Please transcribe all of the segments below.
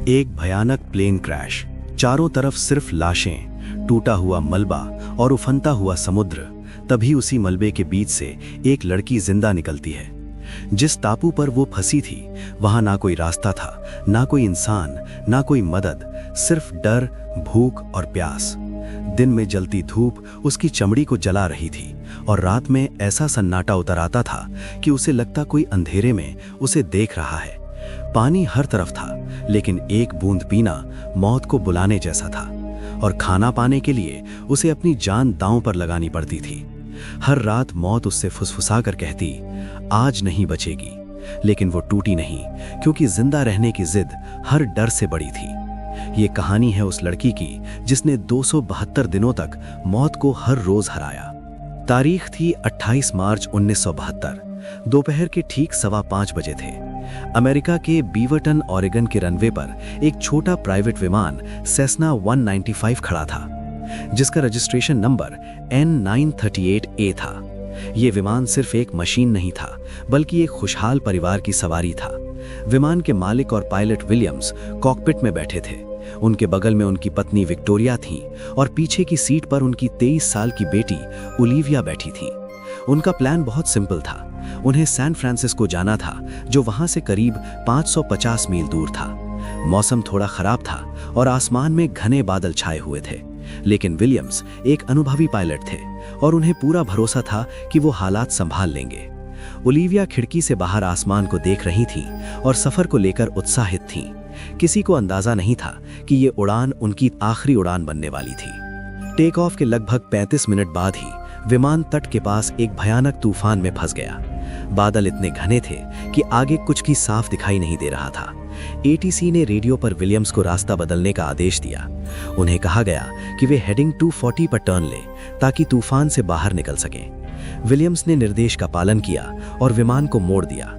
एक भयानक plane crash, चारों तरफ सिर्फ लाशें, टूटा हुआ मलबा और उफनता हुआ समुद्र। तभी उसी मलबे के बीच से एक लड़की जिंदा निकलती है। जिस टापू पर वो फंसी थी वहां ना कोई रास्ता था, ना कोई इंसान, ना कोई मदद, सिर्फ डर, भूख और प्यास। दिन में जलती धूप उसकी चमड़ी को जला रही थी और रात में ऐसा सन्नाटा उतर आता था कि उसे लगता कोई अंधेरे में उसे देख रहा है। पानी हर तरफ था, लेकिन एक बूंद पीना मौत को बुलाने जैसा था और खाना पाने के लिए उसे अपनी जान दांव पर लगानी पड़ती थी। हर रात मौत उससे फुसफुसा कर कहती, आज नहीं बचेगी, लेकिन वो टूटी नहीं, क्योंकि जिंदा रहने की जिद हर डर से बड़ी थी। ये कहानी है उस लड़की की जिसने 272 दिनों तक मौत को हर रोज हराया। तारीख थी 28 मार्च 1972। दोपहर के ठीक 5:15 बजे थे। अमेरिका के बीवरटन, ऑरेगन के रनवे पर एक छोटा प्राइवेट विमान सेस्ना 195 खड़ा था, जिसका रजिस्ट्रेशन नंबर N938A था। ये विमान सिर्फ एक मशीन नहीं था, बल्कि एक खुशहाल परिवार की सवारी था। विमान के मालिक और पायलट विलियम्स कॉकपिट में बैठे थे। उनके बगल में उनकी पत्नी विक्टोरिया थी और पीछे की सीट पर उनकी 23 साल की बेटी ओलिविया बैठी थी। उनका प्लान बहुत सिंपल था। उन्हें सैन फ्रांसिस्को जाना था, जो वहां से करीब 550 मील दूर था। मौसम थोड़ा खराब था और आसमान में घने बादल छाए हुए थे, लेकिन विलियम्स एक अनुभवी पायलट थे और उन्हें पूरा भरोसा था कि वो हालात संभाल लेंगे। ओलिविया खिड़की से बाहर आसमान को देख रही थी और सफर को लेकर उत्साहित थी। किसी को अंदाजा नहीं था कि ये उड़ान उनकी आखिरी उड़ान बनने वाली थी। टेक ऑफ के लगभग 35 मिनट बाद ही विमान तट के पास एक भयानक तूफान में फंस गया। बादल इतने घने थे कि आगे कुछ भी साफ दिखाई नहीं दे रहा था। एटीसी ने रेडियो पर विलियम्स को रास्ता बदलने का आदेश दिया। उन्हें कहा गया कि वे हेडिंग 240 पर टर्न लें ताकि तूफान से बाहर निकल सकें। विलियम्स ने निर्देश का पालन किया और विमान को मोड़ दिया।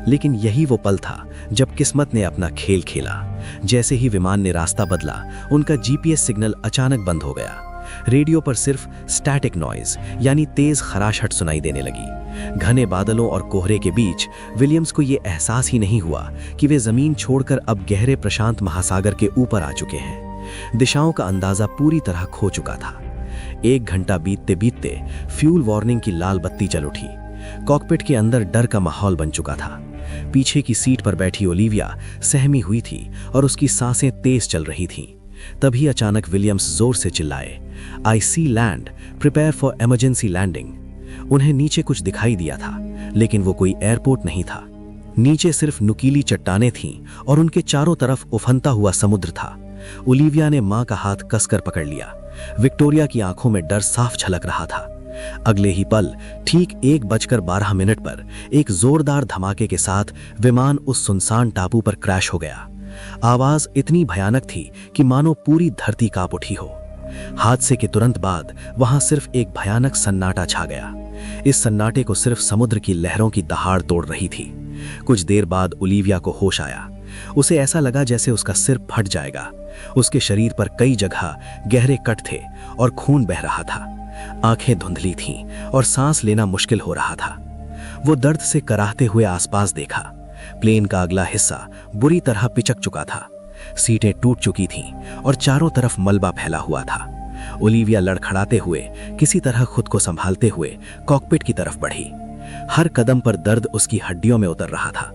लेकिन यही वो पल था जब किस्मत ने अपना खेल खेला। जैसे ही विमान ने रास्ता बदला, उनका जीपीएस सिग्नल अचानक बंद हो गया। रेडियो पर सिर्फ स्टैटिक नॉइज यानी तेज खराशट सुनाई देने लगी। घने बादलों और कोहरे के बीच विलियम्स को यह एहसास ही नहीं हुआ कि वे जमीन छोड़कर अब गहरे प्रशांत महासागर के ऊपर आ चुके हैं। दिशाओं का अंदाजा पूरी तरह खो चुका था। 1 घंटा बीतते बीतते फ्यूल वार्निंग की लाल बत्ती जल उठी। कॉकपिट के अंदर डर का माहौल बन चुका था। पीछे की सीट पर बैठी ओलिविया सहमी हुई थी और उसकी सांसें तेज चल रही थीं। तभी अचानक विलियम्स जोर से चिल्लाए, I see land, prepare for emergency landing. उन्हें नीचे कुछ दिखाई दिया था, लेकिन वो कोई एयरपोर्ट नहीं था। नीचे सिर्फ नुकीली चट्टानें थीं और उनके चारों तरफ उफनता हुआ समुद्र था। ओलिविया ने मां का हाथ कसकर पकड़ लिया। विक्टोरिया की आंखों में डर साफ झलक रहा था। अगले ही पल ठीक 1:12 पर एक जोरदार धमाके के साथ विमान उस सुनसान टापू पर क्रैश हो गया। आवाज इतनी भयानक थी कि मानो पूरी धरती कांप उठी हो। हादसे के तुरंत बाद वहां सिर्फ एक भयानक सन्नाटा छा गया। इस सन्नाटे को सिर्फ समुद्र की लहरों की दहाड़ तोड़ रही थी। कुछ देर बाद ओलिविया को होश आया। उसे ऐसा लगा जैसे उसका सिर फट जाएगा। उसके शरीर पर कई जगह गहरे कट थे और खून बह रहा था। आंखें धुंधली थीं और सांस लेना मुश्किल हो रहा था। वो दर्द से कराहते हुए आसपास देखा। प्लेन का अगला हिस्सा बुरी तरह पिचक चुका था। सीटें टूट चुकी थीं और चारों तरफ मलबा फैला हुआ था। ओलिविया लड़खड़ाते हुए, किसी तरह खुद को संभालते हुए कॉकपिट की तरफ बढ़ी। हर कदम पर दर्द उसकी हड्डियों में उतर रहा था,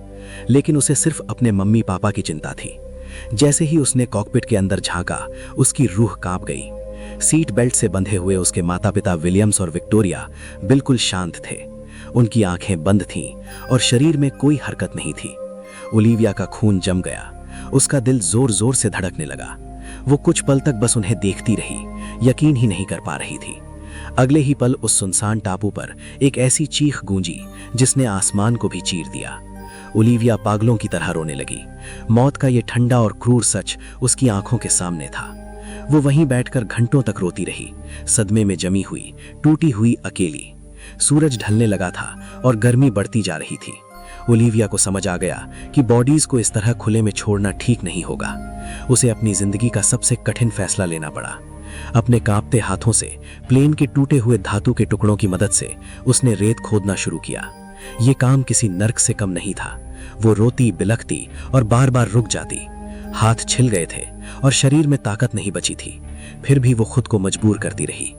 लेकिन उसे सिर्फ अपने मम्मी पापा की चिंता थी। जैसे ही उसने कॉकपिट के अंदर झांका, उसकी रूह कांप गई। सीट बेल्ट से बंधे हुए उसके माता पिता विलियम्स और विक्टोरिया बिल्कुल शांत थे। उनकी आंखें बंद थीं और शरीर में कोई हरकत नहीं थी। ओलिविया का खून जम गया। उसका दिल जोर जोर से धड़कने लगा। वो कुछ पल तक बस उन्हें देखती रही, यकीन ही नहीं कर पा रही थी। अगले ही पल उस सुनसान टापू पर एक ऐसी चीख गूंजी जिसने आसमान को भी चीर दिया। ओलिविया पागलों की तरह रोने लगी। मौत का ये ठंडा और क्रूर सच उसकी आंखों के सामने था। वो वहीं बैठकर घंटों तक रोती रही, सदमे में जमी हुई, टूटी हुई, अकेली। सूरज ढलने लगा था और गर्मी बढ़ती जा रही थी। ओलिविया को समझ आ गया कि बॉडीज को इस तरह खुले में छोड़ना ठीक नहीं होगा। उसे अपनी जिंदगी का सबसे कठिन फैसला लेना पड़ा। अपने कांपते हाथों से प्लेन के टूटे हुए धातु के टुकड़ों की मदद से उसने रेत खोदना शुरू किया। ये काम किसी नर्क से कम नहीं था। वो रोती, बिलखती और बार बार रुक जाती। हाथ छिल गए थे और शरीर में ताकत नहीं बची थी। फिर भी वो खुद को मजबूर करती रही।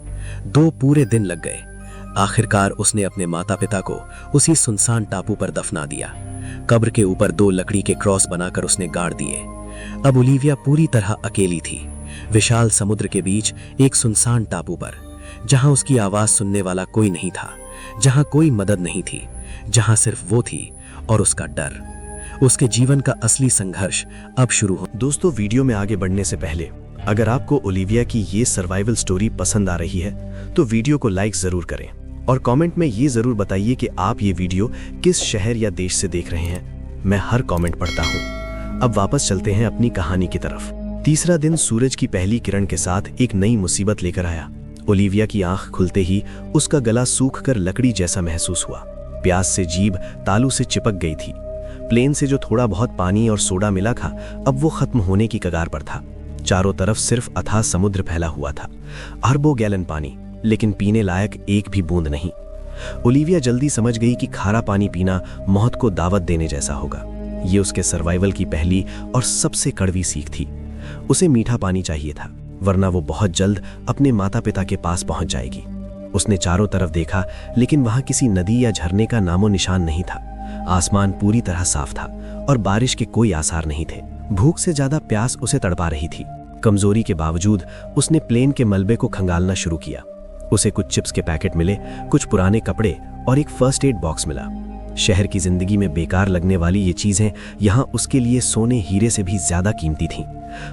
2 पूरे दिन लग गए। आखिरकार उसने अपने माता पिता को उसी सुनसान टापू पर दफना दिया। कब्र के ऊपर 2 लकड़ी के क्रॉस बनाकर उसने गाड़ दिए। अब ओलिविया पूरी तरह अकेली थी, विशाल समुद्र के बीच एक सुनसान टापू पर, जहां उसकी आवाज सुनने वाला कोई नहीं था, जहां कोई मदद नहीं थी, जहां सिर्फ वो थी और उसका डर। उसके जीवन का असली संघर्ष अब शुरू हो। दोस्तों, वीडियो में आगे बढ़ने से पहले अगर आपको ओलिविया की ये सर्वाइवल स्टोरी पसंद आ रही है तो वीडियो को लाइक जरूर करें और कमेंट में ये जरूर बताइए कि आप ये वीडियो किस शहर या देश से देख रहे हैं। मैं हर कमेंट पढ़ता हूँ। अब वापस चलते हैं अपनी कहानी की तरफ। तीसरा दिन सूरज की पहली किरण के साथ एक नई मुसीबत लेकर आया। ओलिविया की आंख खुलते ही उसका गला सूख कर लकड़ी जैसा महसूस हुआ। प्यास से जीभ तालू से चिपक गई थी। प्लेन से जो थोड़ा बहुत पानी और सोडा मिला था, अब वो खत्म होने की कगार पर था। चारों तरफ सिर्फ अथाह समुद्र फैला हुआ था, अरबों गैलन पानी, लेकिन पीने लायक एक भी बूंद नहीं। ओलिविया जल्दी समझ गई कि खारा पानी पीना मौत को दावत देने जैसा होगा। ये उसके सर्वाइवल की पहली और सबसे कड़वी सीख थी। उसे मीठा पानी चाहिए था, वरना वो बहुत जल्द अपने माता पिता के पास पहुंच जाएगी। उसने चारों तरफ देखा, लेकिन वहां किसी नदी या झरने का नामो निशान नहीं था। आसमान पूरी तरह साफ था और बारिश के कोई आसार नहीं थे। भूख से ज्यादा प्यास उसे तड़पा रही थी। कमजोरी के बावजूद उसने प्लेन के मलबे को खंगालना शुरू किया। उसे कुछ चिप्स के पैकेट मिले, कुछ पुराने कपड़े और एक फर्स्ट एड बॉक्स मिला। शहर की जिंदगी में बेकार लगने वाली ये चीजें यहाँ उसके लिए सोने हीरे से भी ज्यादा कीमती थीं।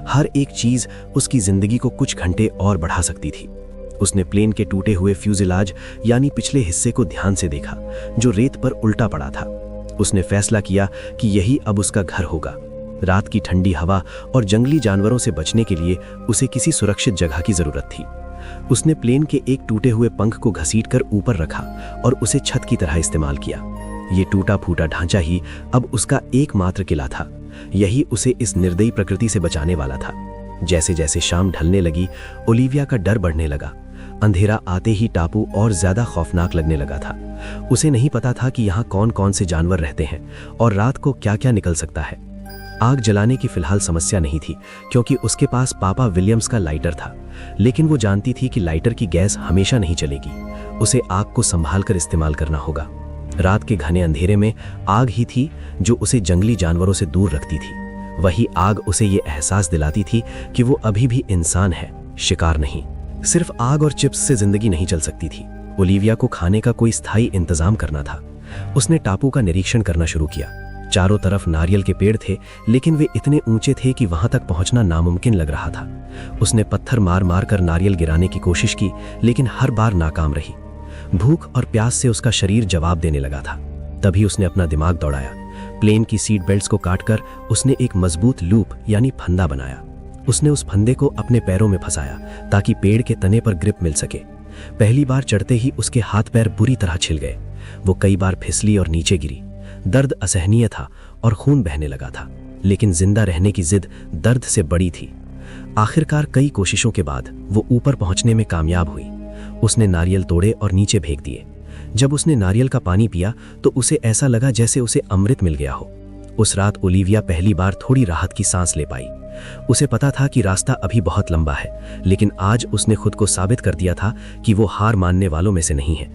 हर एक चीज उसकी जिंदगी को कुछ घंटे और बढ़ा सकती थी। उसने प्लेन के टूटे हुए फ्यूजिलाज यानी पिछले हिस्से को ध्यान से देखा, जो रेत पर उल्टा पड़ा था। उसने फैसला किया कि यही अब उसका घर होगा। रात की ठंडी हवा और जंगली जानवरों से बचने के लिए उसे किसी सुरक्षित जगह की जरूरत थी। उसने प्लेन के एक टूटे हुए पंख को घसीटकर ऊपर रखा और उसे छत की तरह इस्तेमाल किया। ये टूटा फूटा ढांचा ही अब उसका एकमात्र किला था। यही उसे इस निर्दयी प्रकृति से बचाने वाला था। जैसे जैसे शाम ढलने लगी, ओलिविया का डर बढ़ने लगा। अंधेरा आते ही टापू और ज्यादा खौफनाक लगने लगा था। उसे नहीं पता था कि यहाँ कौन कौन से जानवर रहते हैं और रात को क्या क्या निकल सकता है। आग जलाने की फिलहाल समस्या नहीं थी, क्योंकि उसके पास पापा विलियम्स का लाइटर था, लेकिन वो जानती थी कि लाइटर की गैस हमेशा नहीं चलेगी। उसे आग को संभाल कर इस्तेमाल करना होगा। रात के घने अंधेरे में आग ही थी जो उसे जंगली जानवरों से दूर रखती थी। वही आग उसे ये एहसास दिलाती थी कि वो अभी भी इंसान है, शिकार नहीं। सिर्फ आग और चिप्स से जिंदगी नहीं चल सकती थी। ओलिविया को खाने का कोई स्थायी इंतजाम करना था। उसने टापू का निरीक्षण करना शुरू किया। चारों तरफ नारियल के पेड़ थे, लेकिन वे इतने ऊंचे थे कि वहां तक पहुंचना नामुमकिन लग रहा था। उसने पत्थर मार मार कर नारियल गिराने की कोशिश की, लेकिन हर बार नाकाम रही। भूख और प्यास से उसका शरीर जवाब देने लगा था। तभी उसने अपना दिमाग दौड़ाया। प्लेन की सीट बेल्ट्स को काटकर उसने एक मजबूत लूप यानी फंदा बनाया। उसने उस फंदे को अपने पैरों में फंसाया ताकि पेड़ के तने पर ग्रिप मिल सके। पहली बार चढ़ते ही उसके हाथ पैर बुरी तरह छिल गए। वो कई बार फिसली और नीचे गिरी। दर्द असहनीय था और खून बहने लगा था, लेकिन जिंदा रहने की जिद दर्द से बड़ी थी। आखिरकार कई कोशिशों के बाद वो ऊपर पहुंचने में कामयाब हुई। उसने नारियल तोड़े और नीचे फेंक दिए। जब उसने नारियल का पानी पिया तो उसे ऐसा लगा जैसे उसे अमृत मिल गया हो। उस रात ओलिविया पहली बार थोड़ी राहत की सांस ले पाई। उसे पता था कि रास्ता अभी बहुत लंबा है, लेकिन आज उसने खुद को साबित कर दिया था कि वो हार मानने वालों में से नहीं है।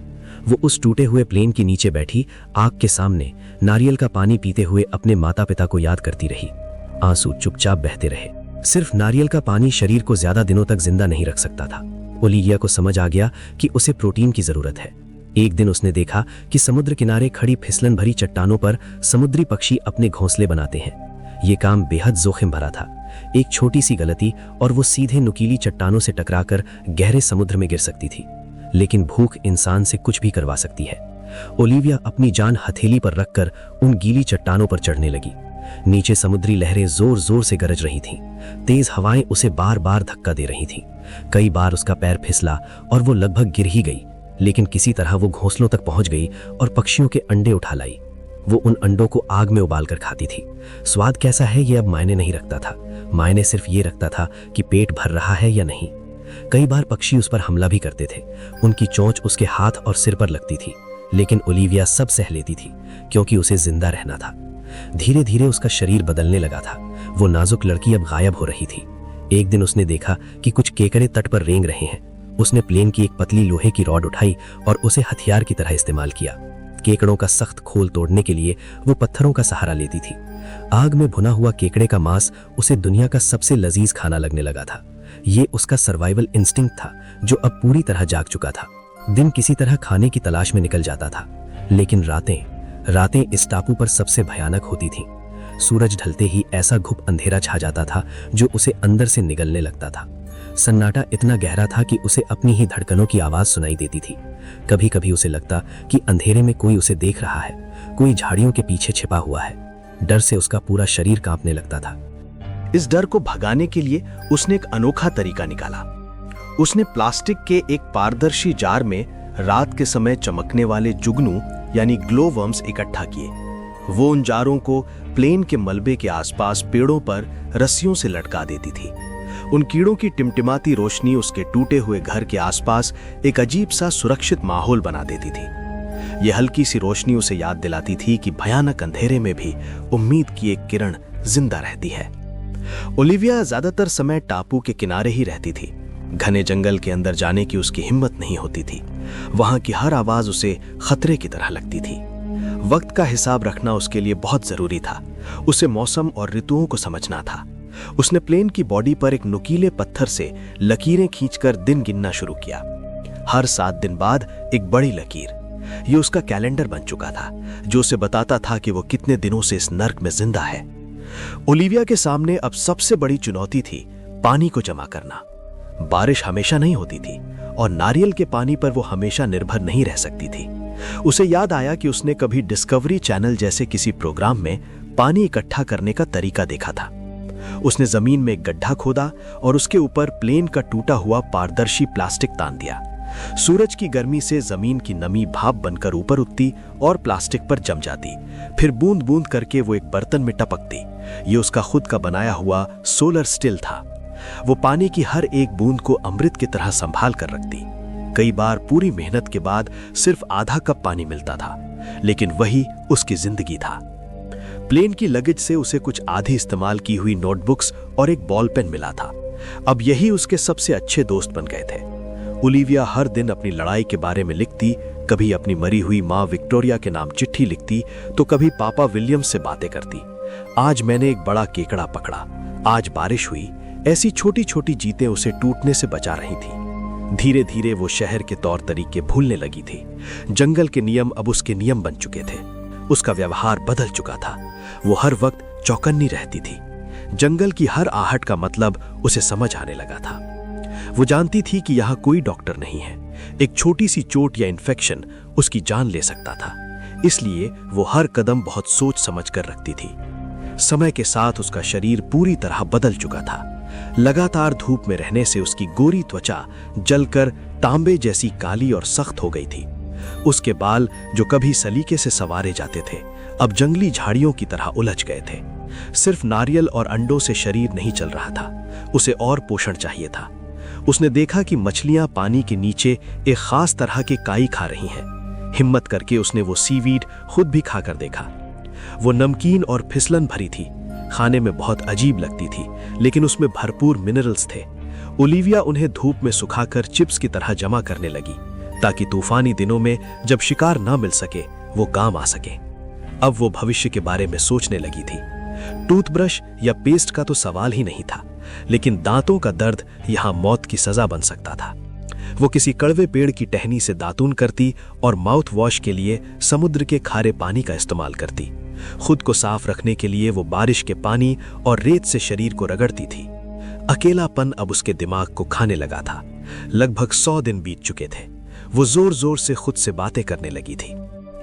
वो उस टूटे हुए प्लेन के नीचे बैठी आग के सामने नारियल का पानी पीते हुए अपने माता पिता को याद करती रही। आंसू चुपचाप बहते रहे। सिर्फ नारियल का पानी शरीर को ज्यादा दिनों तक जिंदा नहीं रख सकता था। ओलिविया को समझ आ गया कि उसे प्रोटीन की जरूरत है। एक दिन उसने देखा कि समुद्र किनारे खड़ी फिसलन भरी चट्टानों पर समुद्री पक्षी अपने घोंसले बनाते हैं। ये काम बेहद जोखिम भरा था। एक छोटी सी गलती और वो सीधे नुकीली चट्टानों से टकराकर गहरे समुद्र में गिर सकती थी। लेकिन भूख इंसान से कुछ भी करवा सकती है। ओलिविया अपनी जान हथेली पर रखकर उन गीली चट्टानों पर चढ़ने लगी। नीचे समुद्री लहरें जोर जोर से गरज रही थीं। तेज हवाएं उसे बार बार धक्का दे रही थीं। कई बार उसका पैर फिसला और वो लगभग गिर ही गई, लेकिन किसी तरह वो घोंसलों तक पहुंच गई और पक्षियों के अंडे उठा लाई। वो उन अंडों को आग में उबालकर खाती थी। स्वाद कैसा है ये अब मायने नहीं रखता था। मायने सिर्फ ये रखता था कि पेट भर रहा है या नहीं। कई बार पक्षी उस पर हमला भी करते थे। उनकी चोंच उसके हाथ और सिर पर लगती थी, लेकिन ओलिविया सब सह लेती थी, क्योंकि उसे जिंदा रहना था। धीरे धीरे उसका शरीर बदलने लगा था। वो नाजुक लड़की अब गायब हो रही थी। एक दिन उसने देखा कि कुछ केकड़े तट पर रेंग रहे हैं। उसने प्लेन की एक पतली लोहे की रॉड उठाई और उसे हथियार की तरह इस्तेमाल किया। केकड़ों का सख्त खोल तोड़ने के लिए वो पत्थरों का सहारा लेती थी। आग में भुना हुआ केकड़े का मांस उसे दुनिया का सबसे लजीज खाना लगने लगा था। ये उसका सर्वाइवल इंस्टिंक्ट था जो अब पूरी तरह जाग चुका था। दिन किसी तरह खाने की तलाश में निकल जाता था, लेकिन रातें इस टापू पर सबसे भयानक होती थीं। सूरज ढलते ही ऐसा घुप अंधेरा छा जाता था जो उसे अंदर से निगलने लगता था। सन्नाटा इतना गहरा था कि उसे अपनी ही धड़कनों की आवाज सुनाई देती थी। कभी कभी उसे लगता कि अंधेरे में कोई उसे देख रहा है, कोई झाड़ियों के पीछे छिपा हुआ है। डर से उसका पूरा शरीर कांपने लगता था। इस डर को भगाने के लिए उसने एक अनोखा तरीका निकाला। उसने प्लास्टिक के एक पारदर्शी जार में रात के समय चमकने वाले जुगनू यानी ग्लो वर्म्स इकट्ठा किए। वो उन जारों को प्लेन के मलबे के आसपास पेड़ों पर रस्सियों से लटका देती थी। उन कीड़ों की टिमटिमाती रोशनी उसके टूटे हुए घर के आसपास एक अजीब सा सुरक्षित माहौल बना देती थी। यह हल्की सी रोशनी उसे याद दिलाती थी कि भयानक अंधेरे में भी उम्मीद की एक किरण जिंदा रहती है। ओलिविया ज्यादातर समय टापू के किनारे ही रहती थी। घने जंगल के अंदर जाने की उसकी हिम्मत नहीं होती थी। वहां की हर आवाज उसे खतरे की तरह लगती थी। वक्त का हिसाब रखना उसके लिए बहुत जरूरी था। उसे मौसम और ऋतुओं को समझना था। उसने प्लेन की बॉडी पर एक नुकीले पत्थर से लकीरें खींचकर दिन गिनना शुरू किया। हर 7 दिन बाद एक बड़ी लकीर। ये उसका कैलेंडर बन चुका था जो उसे बताता था कि वो कितने दिनों से इस नर्क में जिंदा है। ओलिविया के सामने अब सबसे बड़ी चुनौती थी पानी को जमा करना। बारिश हमेशा नहीं होती थी और नारियल के पानी पर वो हमेशा निर्भर नहीं रह सकती थी। उसे याद आया कि उसने कभी डिस्कवरी चैनल जैसे किसी प्रोग्राम में पानी इकट्ठा करने का तरीका देखा था। उसने जमीन में एक गड्ढा खोदा और उसके ऊपर प्लेन का टूटा हुआ पारदर्शी प्लास्टिक तान दिया। सूरज की गर्मी से जमीन की नमी भाप बनकर ऊपर उठती और प्लास्टिक पर जम जाती। फिर बूंद बूंद करके वो एक बर्तन में टपकती। ये उसका खुद का बनाया हुआ सोलर स्टिल था। वो पानी की हर एक बूंद को अमृत की तरह संभाल कर रखती। कई बार पूरी मेहनत के बाद सिर्फ आधा कप पानी मिलता था, लेकिन वही उसकी जिंदगी था। प्लेन की लगेज से उसे कुछ आधी इस्तेमाल की हुई नोटबुक्स और एक बॉल पेन मिला था। अब यही उसके सबसे अच्छे दोस्त बन गए थे। ओलिविया हर दिन अपनी लड़ाई के बारे में लिखती, कभी अपनी मरी हुई माँ विक्टोरिया के नाम चिट्ठी लिखती, तो कभी पापा विलियम्स से बातें करती। आज मैंने एक बड़ा केकड़ा पकड़ा, आज बारिश हुई। ऐसी छोटी छोटी जीतें उसे टूटने से बचा रही थी। धीरे धीरे वो शहर के तौर तरीके भूलने लगी थी। जंगल के नियम अब उसके नियम बन चुके थे। उसका व्यवहार बदल चुका था। वो हर वक्त चौकन्नी रहती थी। जंगल की हर आहट का मतलब उसे समझ आने लगा था। वो जानती थी कि यहाँ कोई डॉक्टर नहीं है। एक छोटी सी चोट या इन्फेक्शन उसकी जान ले सकता था। इसलिए वो हर कदम बहुत सोच समझ कर रखती थी। समय के साथ उसका शरीर पूरी तरह बदल चुका था। लगातार धूप में रहने से उसकी गोरी त्वचा जलकर तांबे जैसी काली और सख्त हो गई थी। उसके बाल जो कभी सलीके से संवारे जाते थे, अब जंगली झाड़ियों की तरह उलझ गए थे। सिर्फ नारियल और अंडों से शरीर नहीं चल रहा था, उसे और पोषण चाहिए था। उसने देखा कि मछलियां पानी के नीचे एक खास तरह के काई खा रही हैं। हिम्मत करके उसने वो सीवीड खुद भी खाकर देखा। वो नमकीन और फिसलन भरी थी, खाने में बहुत अजीब लगती थी, लेकिन उसमें भरपूर मिनरल्स थे। ओलिविया उन्हें धूप में सुखाकर चिप्स की तरह जमा करने लगी, ताकि तूफानी दिनों में जब शिकार ना मिल सके वो काम आ सके। अब वो भविष्य के बारे में सोचने लगी थी। टूथब्रश या पेस्ट का तो सवाल ही नहीं था, लेकिन दांतों का दर्द यहां मौत की सजा बन सकता था। वो किसी कड़वे पेड़ की टहनी से दातून करती और माउथ वॉश के लिए समुद्र के खारे पानी का इस्तेमाल करती। खुद को साफ रखने के लिए वो बारिश के पानी और रेत से शरीर को रगड़ती थी। अकेलापन अब उसके दिमाग को खाने लगा था। लगभग 100 दिन बीत चुके थे। वो जोर जोर से खुद से बातें करने लगी थी।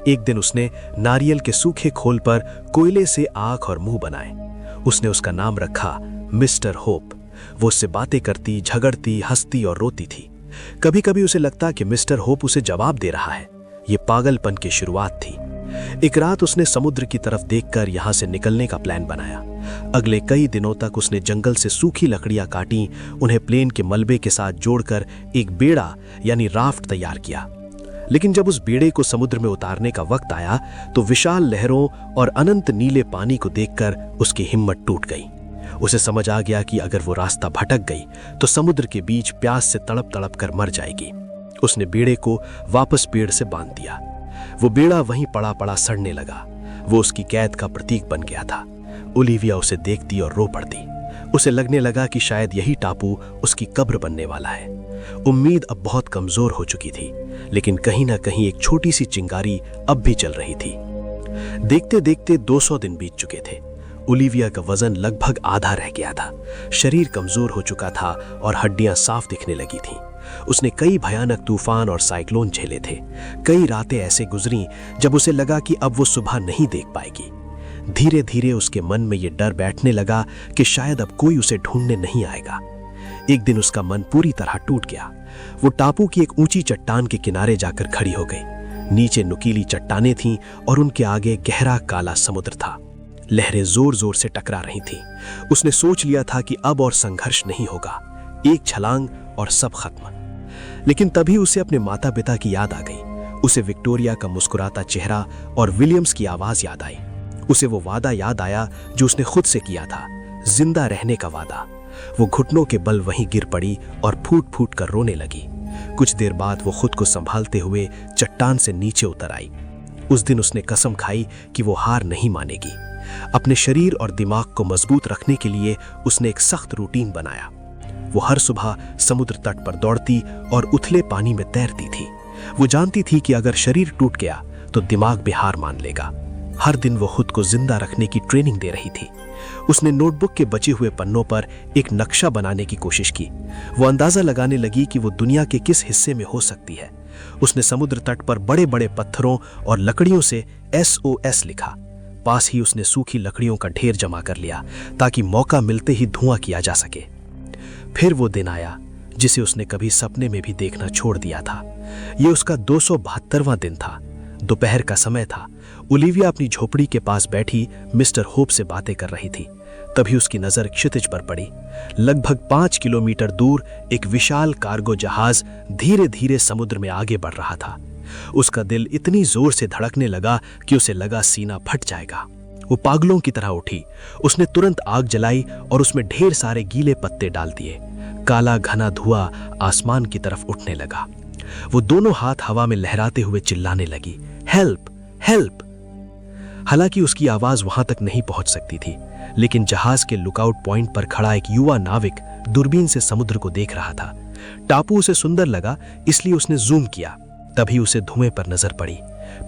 एक दिन उसने नारियल के सूखे खोल पर कोयले से आंख और मुंह बनाए। उसने उसका नाम रखा मिस्टर होप। वो उससे बातें करती, झगड़ती, हंसती और रोती थी। कभी कभी उसे लगता कि मिस्टर होप उसे जवाब दे रहा है। ये पागलपन की शुरुआत थी। एक रात उसने समुद्र की तरफ देखकर यहां से निकलने का प्लान बनाया। अगले कई दिनों तक उसने जंगल से सूखी लकड़ियां काटी, उन्हें प्लेन के मलबे के साथ जोड़कर एक बेड़ा यानी राफ्ट तैयार किया। लेकिन जब उस बेड़े को समुद्र में उतारने का वक्त आया तो विशाल लहरों और अनंत नीले पानी को देखकर उसकी हिम्मत टूट गई। उसे समझ आ गया कि अगर वो रास्ता भटक गई तो समुद्र के बीच प्यास से तड़प तड़प कर मर जाएगी। उसने बेड़े को वापस पेड़ से बांध दिया। वो बेड़ा वहीं पड़ा पड़ा सड़ने लगा। वो उसकी कैद का प्रतीक बन गया था। ओलिविया उसे देखती और रो पड़ती। उसे लगने लगा कि शायद यही टापू उसकी कब्र बनने वाला है। उम्मीद अब बहुत कमजोर हो चुकी थी, लेकिन कहीं ना कहीं एक छोटी सी चिंगारी अब भी चल रही थी। देखते देखते 200 दिन बीत चुके थे। ओलिविया का वजन लगभग आधा रह गया था। शरीर कमजोर हो चुका था और हड्डियां साफ दिखने लगी थीं। उसने कई भयानक तूफान और साइक्लोन झेले थे। कई रातें ऐसे गुजरी जब उसे लगा कि अब वो सुबह नहीं देख पाएगी। धीरे धीरे उसके मन में ये डर बैठने लगा कि शायद अब कोई उसे ढूंढने नहीं आएगा। एक दिन उसका मन पूरी तरह टूट गया। वो टापू की एक ऊंची चट्टान के किनारे जाकर खड़ी हो गई। नीचे नुकीली चट्टानें थीं और उनके आगे गहरा काला समुद्र था। लहरें जोर जोर से टकरा रही थीं। उसने सोच लिया था कि अब और संघर्ष नहीं होगा, एक छलांग और सब खत्म। लेकिन तभी उसे अपने माता पिता की याद आ गई। उसे विक्टोरिया का मुस्कुराता चेहरा और विलियम्स की आवाज याद आई। उसे वो वादा याद आया जो उसने खुद से किया था, जिंदा रहने का वादा। वो घुटनों के बल वहीं गिर पड़ी और फूट फूट कर रोने लगी। कुछ देर बाद वो खुद को संभालते हुए चट्टान से नीचे उतर आई। उस दिन उसने कसम खाई कि वो हार नहीं मानेगी। अपने शरीर और दिमाग को मजबूत रखने के लिए उसने एक सख्त रूटीन बनाया। वो हर सुबह समुद्र तट पर दौड़ती और उथले पानी में तैरती थी। वो जानती थी कि अगर शरीर टूट गया तो दिमाग भी हार मान लेगा। हर दिन वो खुद को जिंदा रखने की ट्रेनिंग दे रही थी। उसने नोटबुक के बचे हुए पन्नों पर एक नक्शा बनाने की कोशिश की। वो अंदाजा लगाने लगी कि वो दुनिया के किस हिस्से में हो सकती है। उसने समुद्र तट पर बड़े बड़े पत्थरों और लकड़ियों से SOS लिखा। पास ही उसने सूखी लकड़ियों का ढेर जमा कर लिया ताकि मौका मिलते ही धुआं किया जा सके। फिर वो दिन आया जिसे उसने कभी सपने में भी देखना छोड़ दिया था। ये उसका 272वां दिन था। दोपहर का समय था। ओलिविया अपनी झोपड़ी के पास बैठी मिस्टर होप से बातें कर रही थी। तभी उसकी नजर क्षितिज पर पड़ी। लगभग 5 किलोमीटर दूर एक विशाल कार्गो जहाज धीरे धीरे समुद्र में आगे बढ़ रहा था। उसका दिल इतनी जोर से धड़कने लगा कि उसे लगा सीना फट जाएगा। वो पागलों की तरह उठी। उसने तुरंत आग जलाई और उसमें ढेर सारे गीले पत्ते डाल दिए। काला घना धुआं आसमान की तरफ उठने लगा। वो दोनों हाथ हवा में लहराते हुए चिल्लाने लगी, हेल्प हेल्प। हालांकि उसकी आवाज वहां तक नहीं पहुंच सकती थी, लेकिन जहाज के लुकआउट पॉइंट पर खड़ा एक युवा नाविक दूरबीन से समुद्र को देख रहा था। टापू उसे सुंदर लगा, इसलिए उसने जूम किया। तभी उसे धुएं पर नजर पड़ी।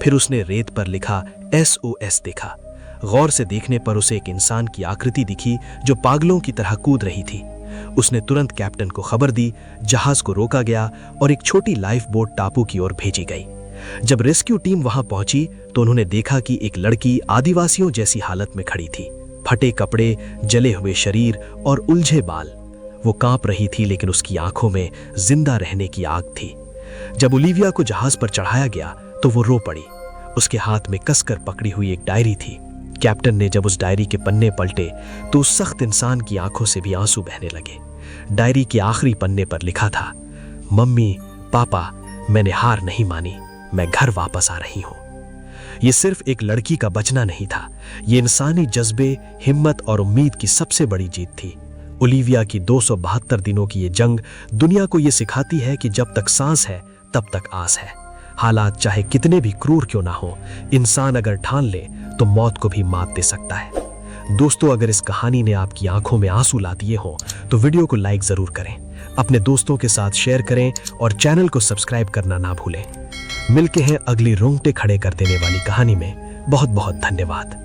फिर उसने रेत पर लिखा SOS देखा। गौर से देखने पर उसे एक इंसान की आकृति दिखी जो पागलों की तरह कूद रही थी। उसने तुरंत कैप्टन को खबर दी। जहाज को रोका गया और एक छोटी लाइफ बोट टापू की ओर भेजी गई। जब रेस्क्यू टीम वहां पहुंची तो उन्होंने देखा कि एक लड़की आदिवासियों जैसी हालत में खड़ी थी। फटे कपड़े, जले हुए शरीर और उलझे बाल। वो कांप रही थी, लेकिन उसकी आंखों में जिंदा रहने की आग थी। जब ओलिविया को जहाज पर चढ़ाया गया तो वो रो पड़ी। उसके हाथ में कसकर पकड़ी हुई एक डायरी थी। कैप्टन ने जब उस डायरी के पन्ने पलटे तो उस सख्त इंसान की आंखों से भी आंसू बहने लगे। डायरी के आखिरी पन्ने पर लिखा था, मम्मी पापा, मैंने हार नहीं मानी, मैं घर वापस आ रही हूं। यह सिर्फ एक लड़की का बचना नहीं था, ये इंसानी जज्बे, हिम्मत और उम्मीद की सबसे बड़ी जीत थी। ओलिविया की 272 दिनों की ये जंग दुनिया को ये सिखाती है कि जब तक सांस है तब तक आस है। हालात चाहे कितने भी क्रूर क्यों ना हो, इंसान अगर ठान ले तो मौत को भी मात दे सकता है। दोस्तों, अगर इस कहानी ने आपकी आंखों में आंसू ला दिए हों तो वीडियो को लाइक जरूर करें, अपने दोस्तों के साथ शेयर करें और चैनल को सब्सक्राइब करना ना भूलें। मिलते हैं अगली रोंगटे खड़े कर देने वाली कहानी में। बहुत बहुत धन्यवाद।